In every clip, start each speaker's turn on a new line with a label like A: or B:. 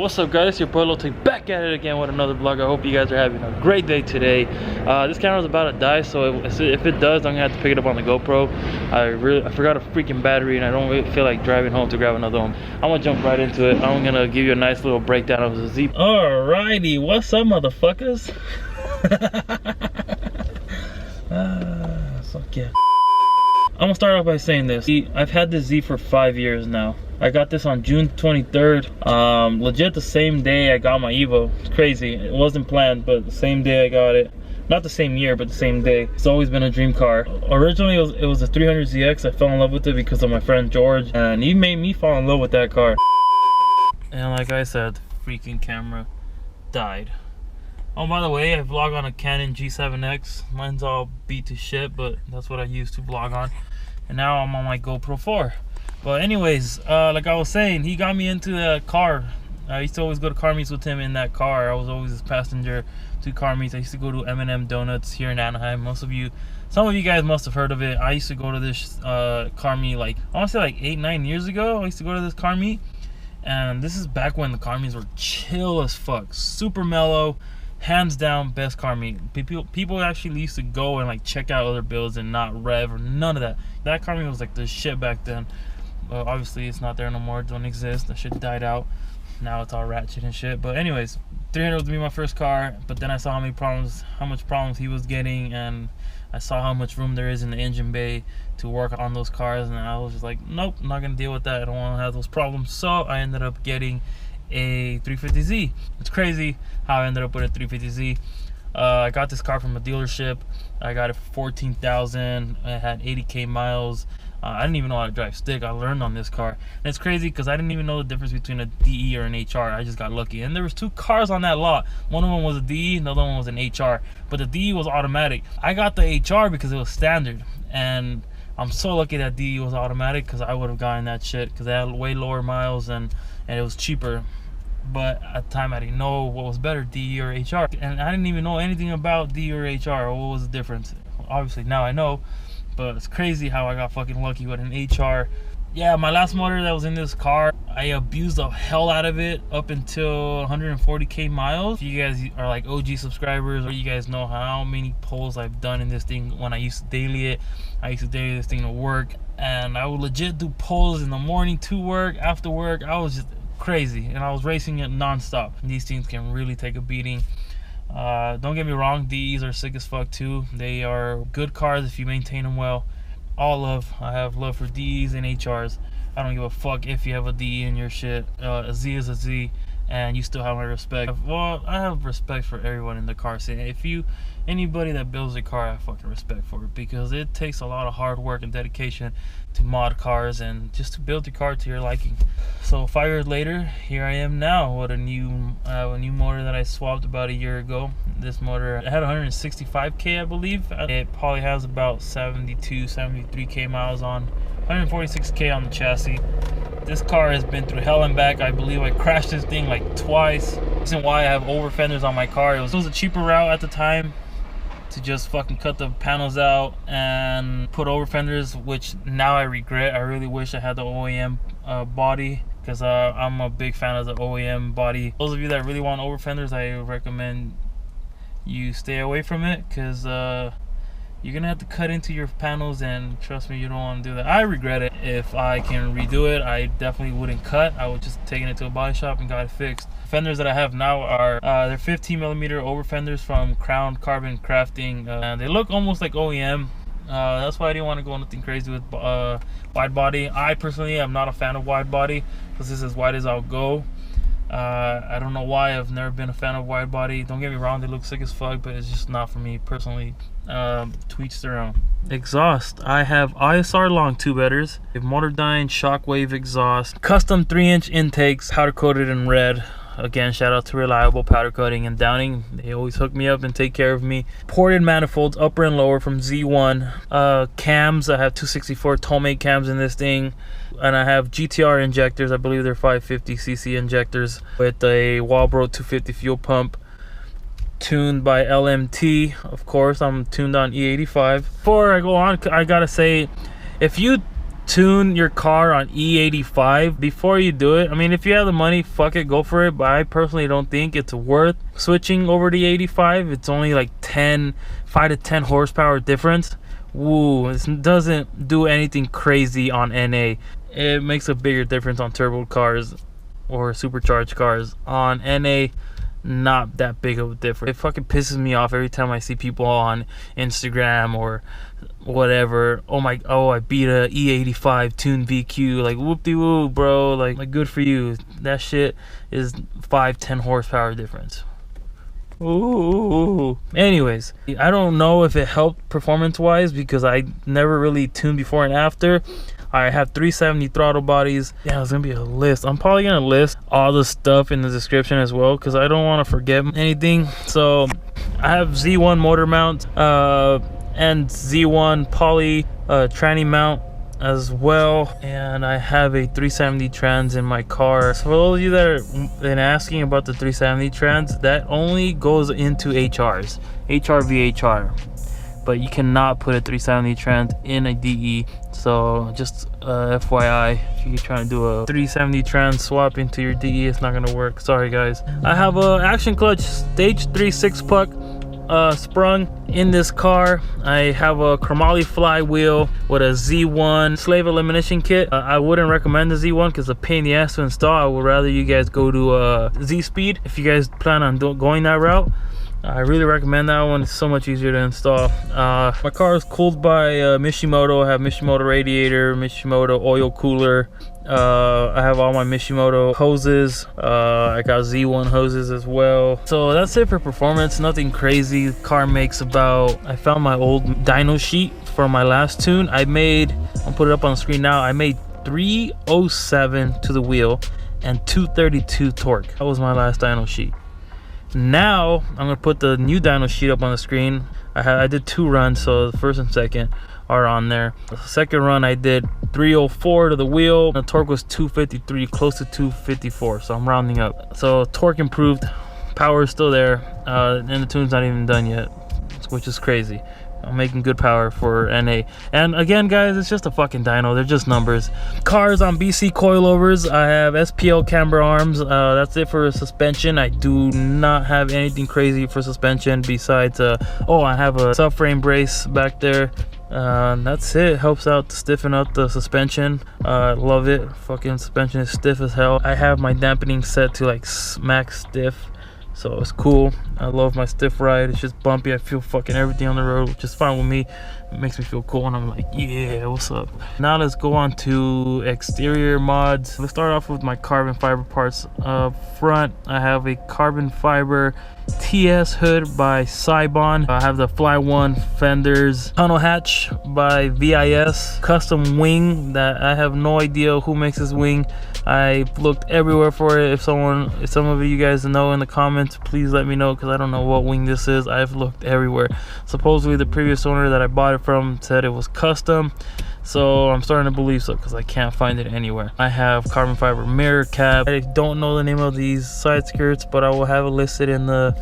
A: What's up, guys? It's your boy Lotte back at it again with another vlog. I hope you guys are having a great day today. This camera's about to die, so if it does, I'm gonna have to pick it up on the GoPro. I forgot a freaking battery, and I don't really feel like driving home to grab another one. I'm gonna jump right into it. I'm gonna give you a nice little breakdown of the Z. Alrighty, what's up, motherfuckers? Fuck yeah. I'm gonna start off by saying this. I've had this Z for 5 years now. I got this on June 23rd. Legit the same day I got my Evo. It's crazy. It wasn't planned, but the same day I got it. Not the same year, but the same day. It's always been a dream car. Originally, it was a 300ZX. I fell in love with it because of my friend George, and he made me fall in love with that car. And like I said, the freaking camera died. Oh, by the way, I vlog on a Canon G7X. Mine's all beat to shit, but that's what I used to vlog on. And now I'm on my GoPro 4. But anyways, like I was saying, he got me into that car. I used to always go to car meets with him in that car. I was always his passenger to car meets. I used to go to M&M Donuts here in Anaheim. Some of you guys must have heard of it. I used to go to this car meet like, I want to say like 8-9 years ago. I used to go to this car meet. And this is back when the car meets were chill as fuck. Super mellow. Hands down, best car meet. People actually used to go and like check out other builds and not rev or none of that. That car meet was like the shit back then. Obviously it's not there no more. It don't exist. That shit died out. Now it's all ratchet and shit. But anyways, 300 was gonna be my first car, but then I saw how much problems he was getting, and I saw how much room there is in the engine bay to work on those cars, and I was just like, nope, I'm not gonna deal with that. I don't want to have those problems. So I ended up getting a 350Z. It's crazy how I ended up with a 350Z. I got this car from a dealership. I got it for $14,000. It had 80K miles. I didn't even know how to drive stick. I learned on this car. And it's crazy because I didn't even know the difference between a DE or an HR. I just got lucky. And there was 2 cars on that lot. One of them was a DE, another one was an HR. But the DE was automatic. I got the HR because it was standard. And I'm so lucky that DE was automatic, because I would have gotten that shit because it had way lower miles and it was cheaper. But at the time I didn't know what was better, DE or HR. And I didn't even know anything about DE or HR or what was the difference. Obviously now I know. But it's crazy how I got fucking lucky with an HR. Yeah, my last motor that was in this car, I abused the hell out of it up until 140K miles. If you guys are like OG subscribers, or you guys know how many pulls I've done in this thing when I used to daily it. I used to daily this thing to work, and I would legit do pulls in the morning to work, after work. I was just crazy, and I was racing it non-stop. These things can really take a beating. Don't get me wrong, DEs are sick as fuck too. They are good cars if you maintain them well. All love. I have love for DEs and HRs. I don't give a fuck if you have a DE in your shit. A Z is a Z, and you still have my respect. Well, I have respect for everyone in the car scene. Anybody that builds a car, I have fucking respect for it, because it takes a lot of hard work and dedication to mod cars and just to build your car to your liking. So 5 years later, here I am now with a new motor that I swapped about a year ago. This motor, it had 165K, I believe. It probably has about 73K miles on, 146K on the chassis. This car has been through hell and back. I believe I crashed this thing like twice. The reason why I have over fenders on my car, it was a cheaper route at the time to just fucking cut the panels out and put over fenders, which now I regret. I really wish I had the OEM body, because I'm a big fan of the OEM body. Those of you that really want over fenders, I recommend you stay away from it, because you're gonna have to cut into your panels, and trust me, you don't want to do that. I regret it. If I can redo it, I definitely wouldn't cut. I would just take it to a body shop and got it fixed. Fenders that I have now are they're 15mm over fenders from Crown Carbon Crafting. They look almost like OEM. That's why I didn't want to go nothing crazy with wide body. I personally am not a fan of wide body, because this is as wide as I'll go. I don't know why. I've never been a fan of wide body. Don't get me wrong, they look sick as fuck, but it's just not for me personally. Tweets their own. Exhaust, I have ISR long tube headers, a Motordyne ShockWave exhaust, custom 3-inch intakes, powder coated in red. Again, shout out to Reliable Powder Coating and Downing. They always hook me up and take care of me. Ported manifolds, upper and lower from Z1. Cams, I have 264 TOMEI cams in this thing. And I have GTR injectors. I believe they're 550cc injectors with a Walbro 250 fuel pump. Tuned by LMT, of course. I'm tuned on E85. Before I go on, I gotta say, if you tune your car on E85 before you do it, I mean, if you have the money, fuck it, go for it. But I personally don't think it's worth switching over to E85. It's only like 5 to 10 horsepower difference. Woo, this doesn't do anything crazy on NA. It makes a bigger difference on turbo cars or supercharged cars. On NA, not that big of a difference. It fucking pisses me off every time I see people on Instagram or whatever. Oh, I beat a E85 tuned VQ. Like, whoop-de-woo, bro. Like good for you. That shit is 5-10 horsepower difference. Ooh. Anyways, I don't know if it helped performance wise, because I never really tuned before and after. I have 370 throttle bodies. Yeah, it's gonna be a list. I'm probably gonna list all the stuff in the description as well, because I don't want to forget anything. So I have Z1 motor mount and Z1 poly tranny mount as well, and I have a 370 trans in my car. So for those of you that are been asking about the 370 trans, that only goes into HRs, HRVHR, but you cannot put a 370 trans in a DE. So just FYI, if you're trying to do a 370 trans swap into your DE, it's not gonna work. Sorry guys. I have a action clutch stage 3 6-puck sprung in this car. I have a Chromoly flywheel with a Z1 slave elimination kit. I wouldn't recommend the Z1 because it's a pain in the ass to install. I would rather you guys go to Z Speed if you guys plan on going that route. I really recommend that one. It's so much easier to install. My car is cooled by Mishimoto. I have Mishimoto Radiator, Mishimoto oil cooler. I have all my Mishimoto hoses. I got Z1 hoses as well. So that's it for performance. Nothing crazy. The car makes about, I found my old dyno sheet for my last tune. I'll put it up on the screen now. I made 307 to the wheel and 232 torque. That was my last dyno sheet. Now I'm gonna put the new dyno sheet up on the screen. I did 2 runs, so the first and second are on there. The second run I did 304 to the wheel. The torque was 253, close to 254, so I'm rounding up. So torque improved, power is still there, and the tune's not even done yet, which is crazy. I'm making good power for NA. And again guys, it's just a fucking dyno, they're just numbers. Cars on BC coilovers, I have SPL camber arms. That's it for suspension. I do not have anything crazy for suspension besides oh, I have a subframe brace back there. That's it. Helps out to stiffen up the suspension. Love it. Fucking suspension is stiff as hell. I have my dampening set to like max stiff, so it's cool. I love my stiff ride. It's just bumpy. I feel fucking everything on the road, which is fine with me. It makes me feel cool, and I'm like, yeah, what's up? Now let's go on to exterior mods. Let's start off with my carbon fiber parts. Front, I have a carbon fiber TS hood by Cybon. I have the Fly One fenders, tunnel hatch by VIS, custom wing that I have no idea who makes this wing. I looked everywhere for it. If some of you guys know in the comments, please let me know, because I don't know what wing this is. I've looked everywhere. Supposedly the previous owner that I bought it from said it was custom, so I'm starting to believe so because I can't find it anywhere. I have carbon fiber mirror cap. I don't know the name of these side skirts, but I will have it listed in the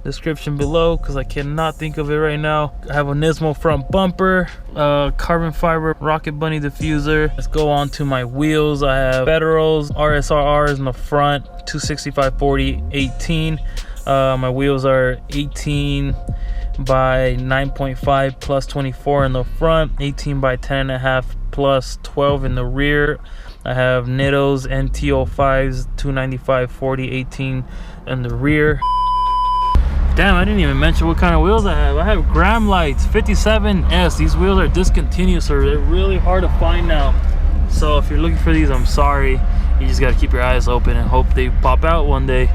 A: description below because I cannot think of it right now. I have a Nismo front bumper, carbon fiber Rocket Bunny diffuser. Let's go on to my wheels. I have Federals, RSRRs in the front, 265/40 18. My wheels are 18 by 9.5 plus 24 in the front, 18 by 10.5 plus 12 in the rear. I have Nittos NT05s 295/40 18 in the rear. Damn, I didn't even mention what kind of wheels I have. I have Gram Lights 57S. These wheels are discontinued, so they're really hard to find now. So if you're looking for these, I'm sorry. You just gotta keep your eyes open and hope they pop out one day.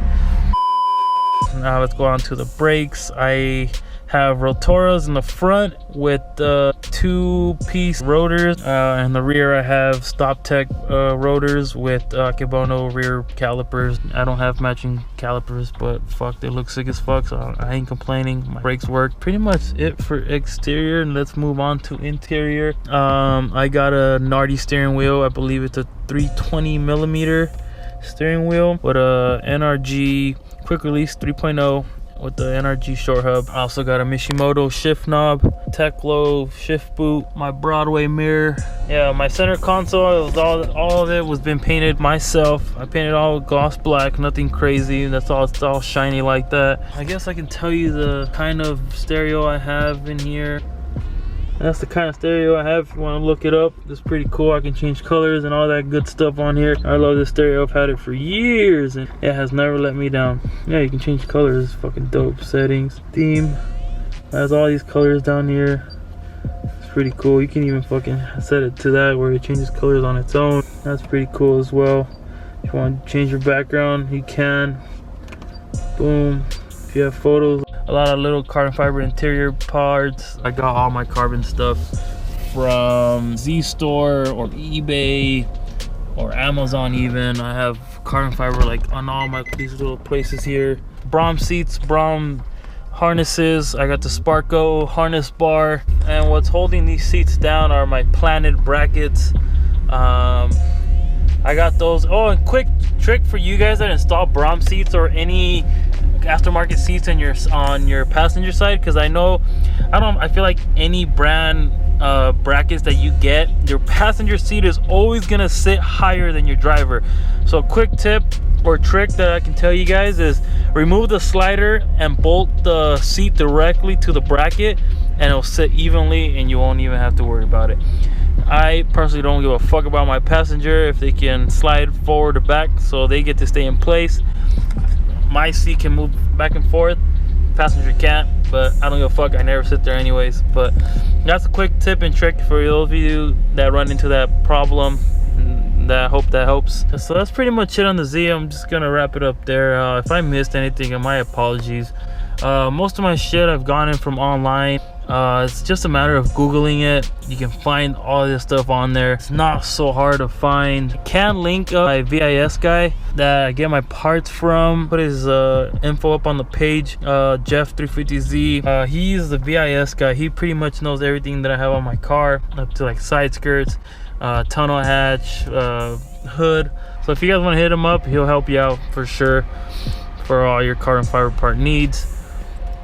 A: Now let's go on to the brakes. I have Rotoras in the front with 2-piece rotors. In the rear I have StopTech rotors with Kibono rear calipers. I don't have matching calipers, but fuck, they look sick as fuck, so I ain't complaining. My brakes work. Pretty much it for exterior, and let's move on to interior. I got a Nardi steering wheel. I believe it's a 320mm steering wheel with a NRG quick release 3.0 with the NRG short hub. I also got a Mishimoto shift knob, Teklo shift boot, my Broadway mirror. Yeah, my center console, it was all of it was been painted myself. I painted all gloss black, nothing crazy. That's all, it's all shiny like that. I guess I can tell you the kind of stereo I have in here. That's the kind of stereo I have if you want to look it up. It's pretty cool. I can change colors and all that good stuff on here. I love this stereo. I've had it for years and it has never let me down. Yeah, you can change colors. It's fucking dope. Settings, theme. It has all these colors down here. It's pretty cool. You can even fucking set it to that where it changes colors on its own. That's pretty cool as well. If you want to change your background, you can. Boom. If you have photos, a lot of little carbon fiber interior parts. I got all my carbon stuff from Z Store or eBay or Amazon even. I have carbon fiber like on all my these little places here. Braum Seats, Braum harnesses. I got the Sparko harness bar, and what's holding these seats down are my planted brackets. I got those. Oh, and quick trick for you guys that install Braum seats or any aftermarket seats on your passenger side, because I feel like any brand brackets that you get, your passenger seat is always gonna sit higher than your driver. So quick tip or trick that I can tell you guys is remove the slider and bolt the seat directly to the bracket, and it'll sit evenly and you won't even have to worry about it. I personally don't give a fuck about my passenger if they can slide forward or back, so they get to stay in place. My seat can move back and forth, passenger can't, but I don't give a fuck. I never sit there anyways. But that's a quick tip and trick for those of you that run into that problem. I hope that helps. So that's pretty much it on the Z. I'm just gonna wrap it up there. If I missed anything, my apologies. Most of my shit I've gotten from online. It's just a matter of googling it. You can find all this stuff on there. It's not so hard to find. I can link my VIS guy that I get my parts from. Put his info up on the page. Jeff 350Z. He's the VIS guy. He pretty much knows everything that I have on my car, up to like side skirts, tunnel hatch, hood. So if you guys want to hit him up, he'll help you out for sure for all your carbon fiber part needs.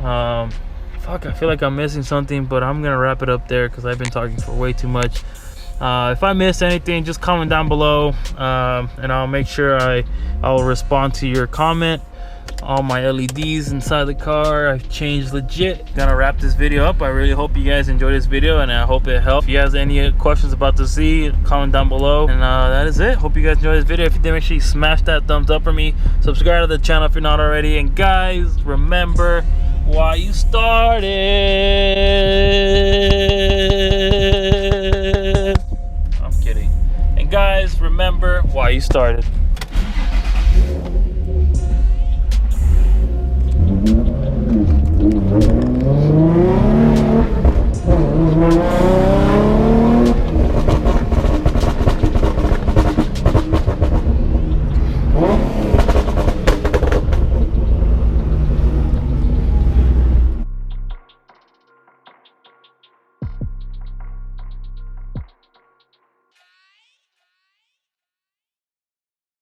A: Fuck, I feel like I'm missing something, but I'm gonna wrap it up there because I've been talking for way too much. If I missed anything, just comment down below, and I'll make sure I'll respond to your comment. All my LEDs inside the car I've changed legit. Gonna wrap this video up. I really hope you guys enjoyed this video, and I hope it helped. If you guys have any questions about the Z, comment down below. And that is it. Hope you guys enjoyed this video. If you did, make sure you smash that thumbs up for me. Subscribe to the channel if you're not already. And guys, remember why you started. I'm kidding. And guys, remember why you started.